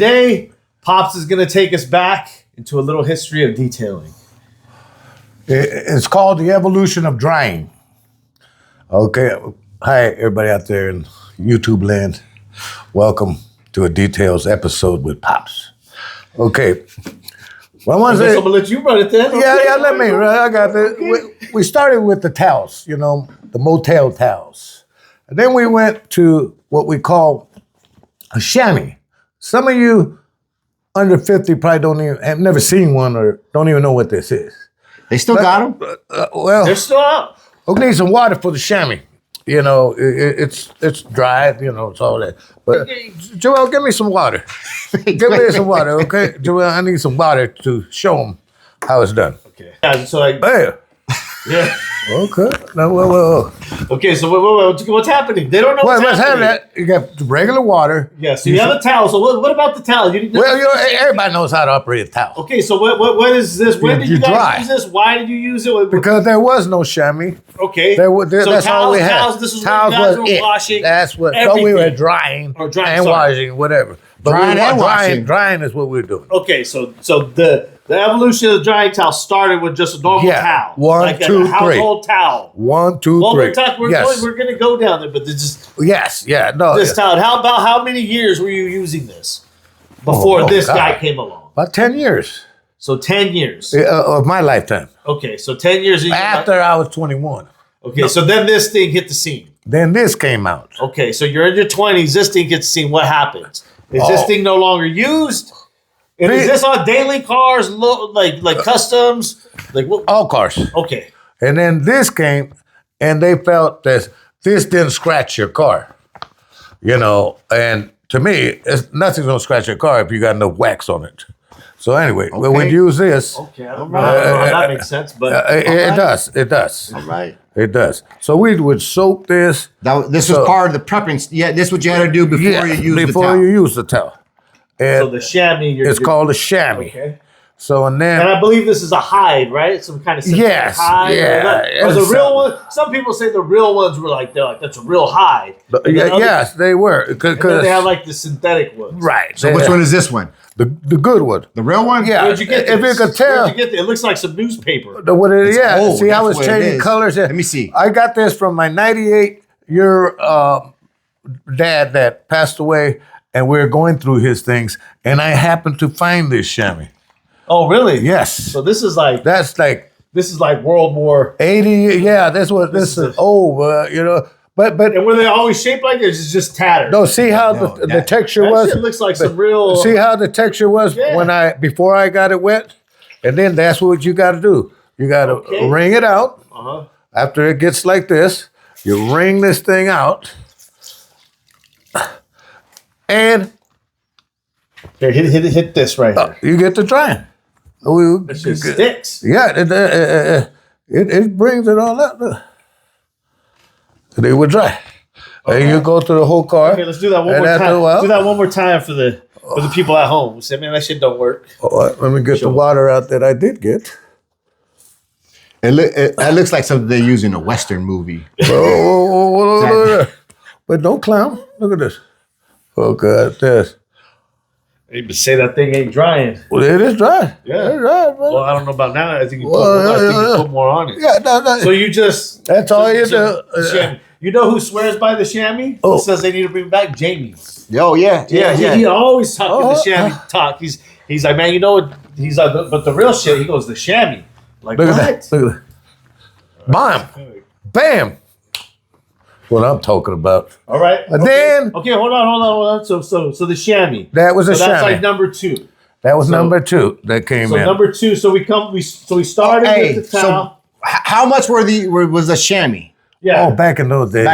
today, Pops is going to take us back into a little history of detailing. It's called the evolution of drying. Okay. Hi, everybody out there in YouTube land. Welcome to a details episode with Pops. Okay. Well, I'm going to let you run it then. Yeah, let me. I got this. Okay. We started with the towels, the motel towels. And then we went to what we call a chamois. Some of you under 50 probably have never seen one or don't even know what this is. They still got them? Well, they're still out. We need some water for the chamois. It's dry, it's all that. But Joel, give me some water. Give me some water, okay? Joel, I need some water to show them how it's done. Okay. Yeah, so yeah. Okay. No, well. Okay, so what's happening? They don't know what's happening. You got the regular water. Yeah, so you have a towel. So what about the towel? Everybody knows how to operate a towel. Okay, so what is this? When did you guys use this? Why did you use it? Because there was no chamois. Okay. That's all we had. Towels, this is what you guys were washing. That's what. So we were drying and washing, whatever. But drying is what we were doing. Okay, so the evolution of the drying towel started with just a normal towel. One, two, a household towel. 1, 2, 3. We're going to go down there, but this towel. How many years were you using this before this guy came along? About 10 years. So 10 years. Of my lifetime. Okay, so 10 years. After I was 21. Okay, so then this thing hit the scene. Then this came out. Okay, so you're in your 20s. This thing gets seen. What happens? Is this thing no longer used? And is this on daily cars, like customs? Like what? All cars. Okay. And then this came, and they felt that this didn't scratch your car. And to me, nothing's going to scratch your car if you got enough wax on it. So anyway, when you use this... Okay, I don't know how that makes sense, but... It does. All right. It does. So we would soak this. This was part of the prepping. Yeah, this is what you had to do before you use the towel. And so the chamois... It's called a chamois. Okay. So and I believe this is a hide, right? Some kind of hide. Yeah. Or the real one. Some people say the real ones were that's a real hide. Yes, they were. And then they have the synthetic ones. Right. So which one is this one? The good one. The real one? Yeah. Where'd you get this? If you could tell. Where'd you get this? It looks like some newspaper. Old. See how it's changing colors? Let me see. I got this from my 98-year dad that passed away, and we were going through his things, and I happened to find this chamois. Oh, really? Yes. So this is like... This is like World War... 80, yeah, this is old, But and were they always shaped like this? It's just tattered. No, see how the texture was? It looks like some real... See how the texture was before I got it wet? And then that's what you got to do. You got to wring it out. Uh-huh. After it gets like this, you wring this thing out. And... Here, hit this right here. You get to drying. It just sticks. Yeah, it brings it all up. They would dry. And you go through the whole car. Okay, let's do that one more time. Do that one more time for the people at home who say, man, that shit don't work. Let me get the water out that I did get. That looks like something they use in a Western movie. But don't clown. Look at this. Oh, God, this. You but say that thing ain't drying. Well, it is dry. Yeah. It's dry, man. Well, I don't know about now. I think you put more on it. Yeah, no. So you just... That's all you do. You know who swears by the chamois? Oh. Who says they need to bring back Jamie? Oh, yeah. He always talking the chamois talk. He's like, man, he's like, but the real shit, he goes, the chamois. Like, Look what? at that. Look at that. Bam. What I'm talking about. All right. And then... Okay, hold on. So the chamois. That was a chamois. That's like number 2. That was number 2 that came in. So number 2. So we started with the towel. So how much was the chamois? Yeah. Oh, back in those days.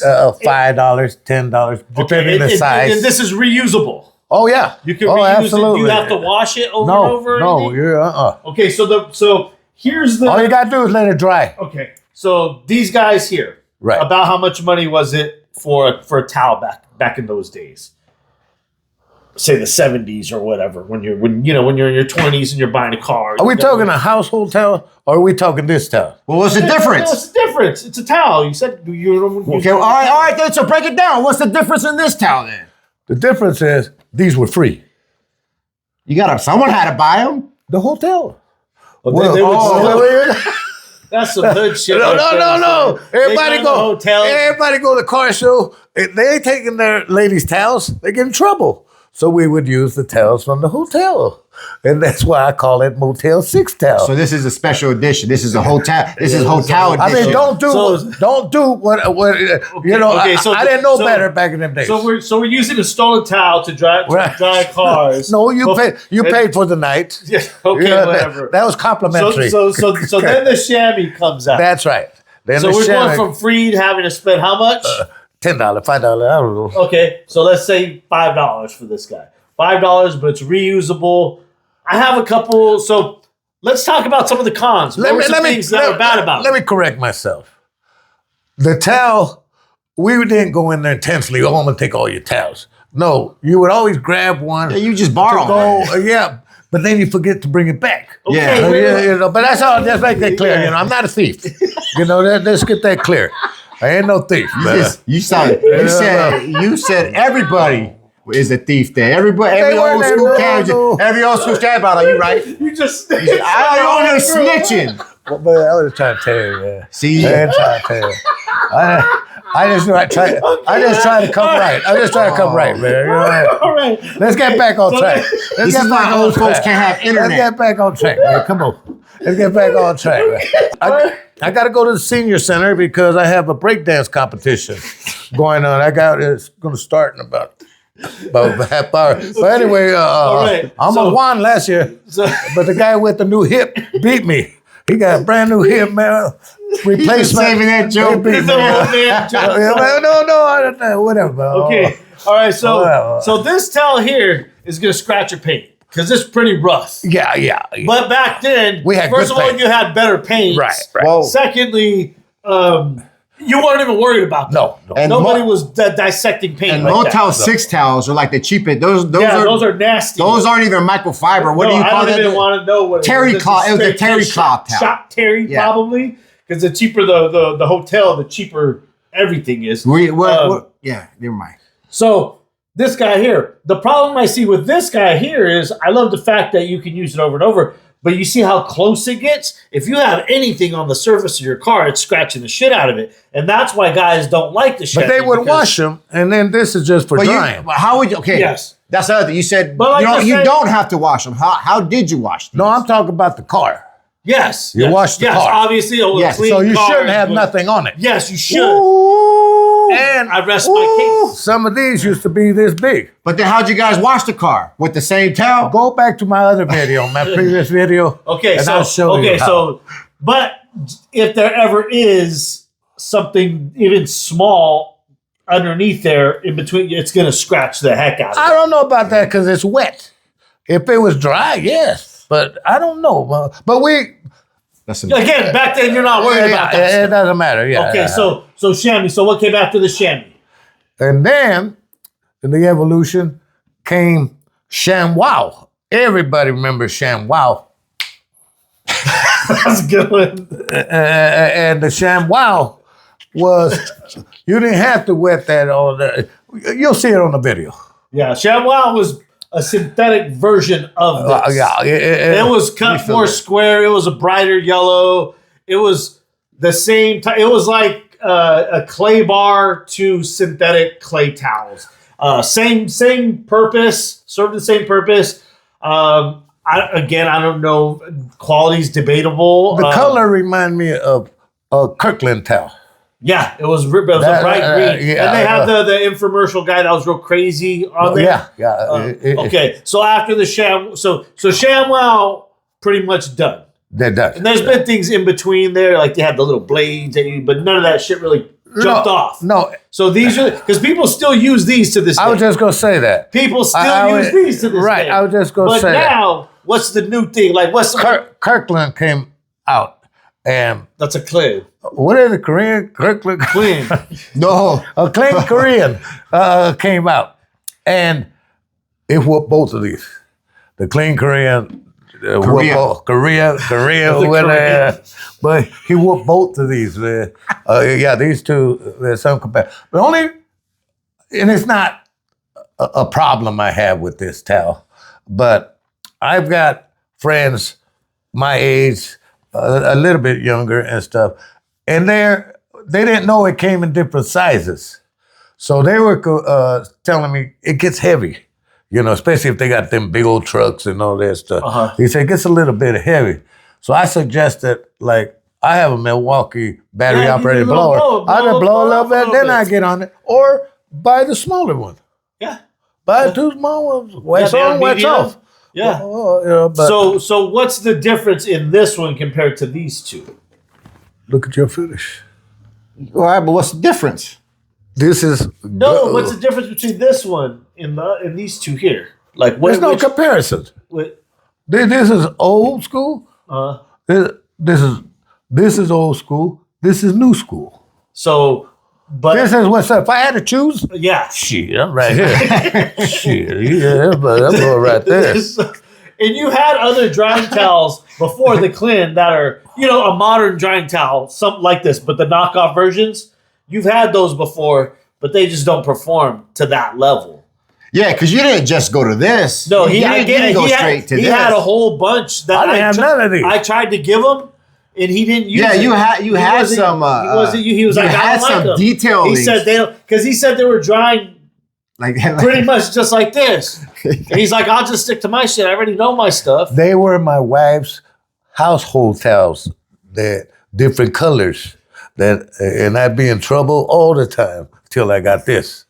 $5, $10, depending on the size. And this is reusable. Oh yeah. You can reuse absolutely. it. You have to wash it over and over. No, you're Okay, so here's the. All you gotta do is let it dry. Okay, so these guys here. Right. About how much money was it for a towel back in those days? Say the 70s or whatever. When you're in your 20s and you're buying a car. Are we talking a household towel or are we talking this towel? Well, what's the difference? What's the difference? It's a towel. You said you. Okay. All right. Then so break it down. What's the difference in this towel then? The difference is these were free. Someone had to buy them. The hotel. Well, that's some hood shit. No. Everybody go. Hotel. Everybody go to the car show. If they ain't taking their ladies' towels, they get in trouble. So we would use the towels from the hotel. And that's why I call it Motel 6 towel. So this is a special edition. This is a hotel. This is hotel edition. I mean, don't do what you know. Okay, so I didn't know better back in them days. So we're using a stolen towel to dry cars. No, you paid for the night. Yeah, okay, whatever. That was complimentary. So then the chamois comes out. That's right. Then so we're going from free to having to spend how much? $10, $5, I don't know. Okay, so let's say $5 for this guy. $5, but it's reusable. I have a couple. So let's talk about some of the cons. What were some things that are bad about it? Let me correct myself. The towel, we didn't go in there intensely. Oh, I'm going to take all your towels. No, you would always grab one. Yeah, you just borrow them. Yeah, but then you forget to bring it back. Okay, you know, but that's all. Just make that clear. You know, I'm not a thief. You know, let's get that clear. I ain't no thief. You said everybody is a thief there. Every old school cab out. Are you right? You just I only snitching. But I was trying to tell you, man. See, I ain't trying to tell you. I just try to come right. I just try to come right, man. You know? all right. Let's get back on track. this is why old folks can't have internet. Let's get back on track, man. Come on. Let's get back on track, man. I got to go to the senior center because I have a breakdance competition going on. It's going to start in about a half hour. But anyway, I almost won last year, but the guy with the new hip beat me. He got a brand new hip, man. Replacement. Saving that joke. No, whatever. Okay. All right. So this towel here is going to scratch your paint because it's pretty rough. Yeah. But back then, we had first of all, paint. you had better paint. Right. Well, secondly, you weren't even worried about that. No. And nobody was dissecting paint. And like Motel that. 6 towels are like the cheapest. Those are nasty. Those aren't even microfiber. What do you call that? I don't even want to know what terry cloth. It was a terry cloth towel. Shop terry, probably, because the cheaper the hotel, the cheaper everything is. Yeah, never mind. So this guy here, the problem I see with this guy here is I love the fact that you can use it over and over. But you see how close it gets? If you have anything on the surface of your car, it's scratching the shit out of it. And that's why guys don't like the shit. But they would wash them, and then this is just for drying. How would you? Okay. Yes. That's the other thing. You said you don't have to wash them. How did you wash them? No, I'm talking about the car. Yes. You wash the car. Yes, obviously. Clean so you car shouldn't have nothing on it. Yes, you should. Ooh, and I rest my case. Some of these used to be this big. But then how'd you guys wash the car? With the same towel? Go back to my other video, my previous video. Okay, and I'll show you how. But if there ever is something even small underneath there, in between, it's going to scratch the heck out of it. I don't know about that because it's wet. If it was dry, yes. But I don't know. But we... Again, back then, you're not worried about that. It doesn't matter, yeah. Okay, so chamois. So what came after the chamois? And then, in the evolution, came ShamWow. Everybody remembers ShamWow. That's a good one. And the ShamWow was, you didn't have to wet that all day. You'll see it on the video. Yeah, ShamWow was a synthetic version of this. It was cut more square. It was a brighter yellow. It was the same type. It was like a clay bar to synthetic clay towels. Same purpose. Served the same purpose. I don't know. Quality's debatable. The color reminded me of a Kirkland towel. Yeah, it was a bright green. And they had the infomercial guy that was real crazy on there. Okay, so after the so ShamWow pretty much done. They're done. And there's been things in between there, like they had the little blades, but none of that shit really jumped off. No. So these are, because people still use these to this day. I was just going to say that. People still use these to this day. Right, I was just going to say that. But now, what's the new thing? Like, what's Kirkland came out. And that's a clay. What is it, Korean? Kirkland? Clean. No. A clean Korean came out. And it whooped both of these. The clean Korean, Korea, but he whooped both of these. These two, there's some comparison. But only, and it's not a problem I have with this towel. But I've got friends my age, a little bit younger and stuff, and they didn't know it came in different sizes. So they were telling me it gets heavy, especially if they got them big old trucks and all that stuff. He said it gets a little bit heavy. So I suggested, like, I have a Milwaukee battery operated blower. I just blow a little bit, then I get on it. Or buy the smaller one. Yeah. Buy 2 small ones. Wax on, wax off. Yeah. So what's the difference in this one compared to these two? Look at your finish. All right, but what's the difference? This is what's the difference between this one and these two here? Like, there's no comparison. This is old school. This is old school. This is new school. So, but this is what's up. If I had to choose, shit, I'm right here. Shit, yeah, but I'm going right there. And you had other drying towels before the Clean that are, a modern drying towel, something like this, but the knockoff versions, you've had those before, but they just don't perform to that level. Yeah, because you didn't just go to this. No, he didn't go straight to this. He had a whole bunch that I didn't have none of these. I tried to give him, and he didn't use it. Yeah, you had some. He was like, I don't like them. Detail. He said because he said they were drying like pretty much just like this. And he's like, I'll just stick to my shit. I already know my stuff. They were my wife's household towels, that different colors, and I'd be in trouble all the time till I got this.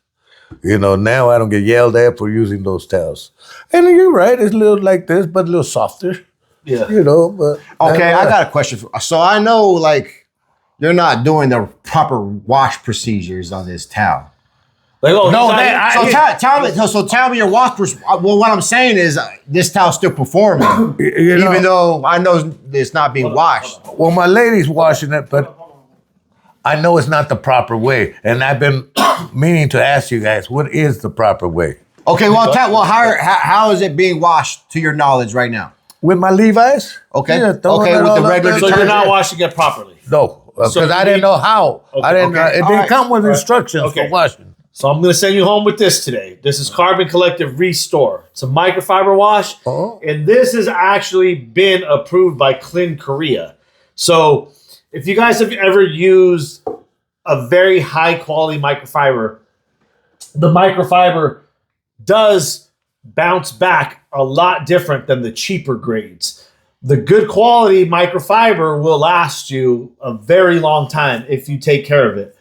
Now I don't get yelled at for using those towels. And you're right, it's a little like this, but a little softer. Yeah. But okay, I got a question so I know, like, you're not doing the proper wash procedures on this towel. Like, tell me your wash procedure. Well, what I'm saying is this towel's still performing, even though I know it's not being washed. Well, my lady's washing it, but I know it's not the proper way, and I've been meaning to ask you guys, what is the proper way? Okay, how is it being washed to your knowledge right now? With my Levi's? Okay. Yeah, with the regular. So you're not washing it properly? No, because I didn't know how. Okay, it didn't come with instructions for washing. So I'm going to send you home with this today. This is Carbon Collective Restore. It's a microfiber wash, and this has actually been approved by Clean Korea. So if you guys have ever used a very high quality microfiber, the microfiber does bounce back a lot different than the cheaper grades. The good quality microfiber will last you a very long time if you take care of it.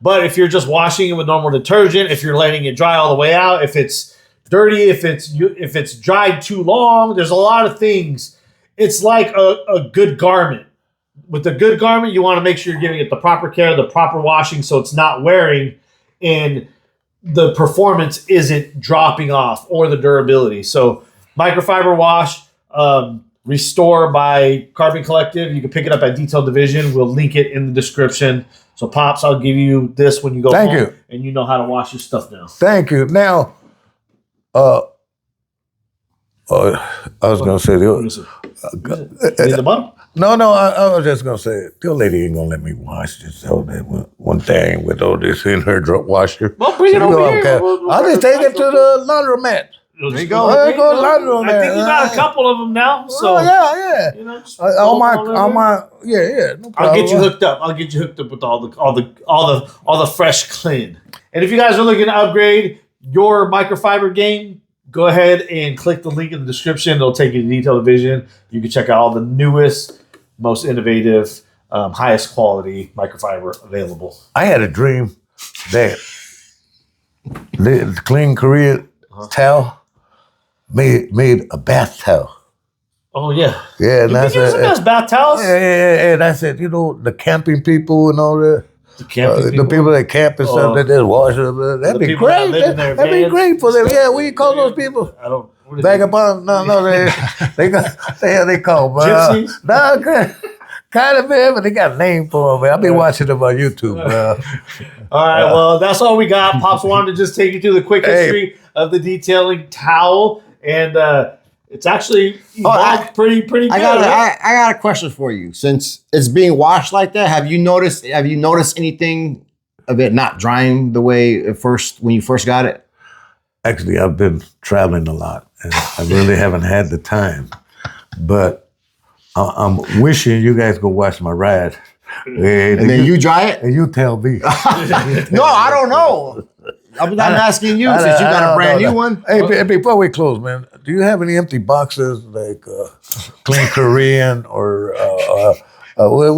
But if you're just washing it with normal detergent, if you're letting it dry all the way out, if it's dirty, if it's dried too long, there's a lot of things. It's like a good garment. With a good garment, you want to make sure you're giving it the proper care, the proper washing, so it's not wearing and the performance isn't dropping off, or the durability. So microfiber wash, Restore by Carbon Collective. You can pick it up at Detail Division. We'll link it in the description. So Pops, I'll give you this when you go home. And you know how to wash your stuff now. Thank you. Now, I was going to say the bottom? No, I was just going to say, your lady ain't going to let me wash this one thing with all this in her washer. Well, bring it over here. I'll just take it to the laundromat. There you go. I think you got a couple of them now. So yeah. No I'll get you hooked up. I'll get you hooked up with all the fresh Clean. And if you guys are looking to upgrade your microfiber game, go ahead and click the link in the description. It'll take you to Detail Division. You can check out all the newest, most innovative, highest quality microfiber available. I had a dream that the Clean Korea towel made a bath towel. Oh yeah. Yeah, and I said, those bath towels. Yeah, and I said, the camping people and all that. The people that camp and stuff that just wash it. That'd be great. That'd be great for them. Yeah, what do you call those people? I don't. Vagabonds? No, they call gypsies. No, kind of, man, but they got a name for them. Man. I've been watching them on YouTube. All right, well, that's all we got. Pops wanted to just take you through the quick history of the detailing towel, and it's actually evolved pretty good. I got a question for you. Since it's being washed like that, have you noticed anything of it not drying the way when you first got it? actually, I've been traveling a lot, and I really haven't had the time. But I'm wishing you guys go watch my ride. And then you dry it? And you tell me. No, I don't know. I'm asking you since you got a brand new one. Hey, before we close, man, do you have any empty boxes like Clean Korean or what is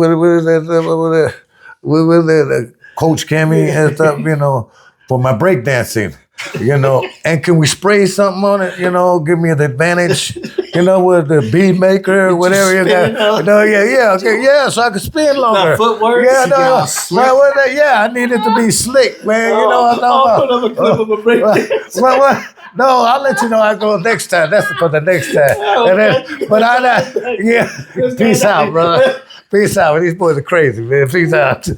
that? Coach Cammy and stuff, you know, for my breakdancing, you know? And can we spray something on it, you know, give me an advantage, you know, with the bead maker or whatever you got? You know, okay, so I can spin longer. Footwork? Yeah, I need it to be slick, man. You know what I'm I'll put up a clip of a breakdance. No, I'll let you know I go next time. That's for the next time. Okay. Peace out, brother. Peace out. These boys are crazy, man. Peace out.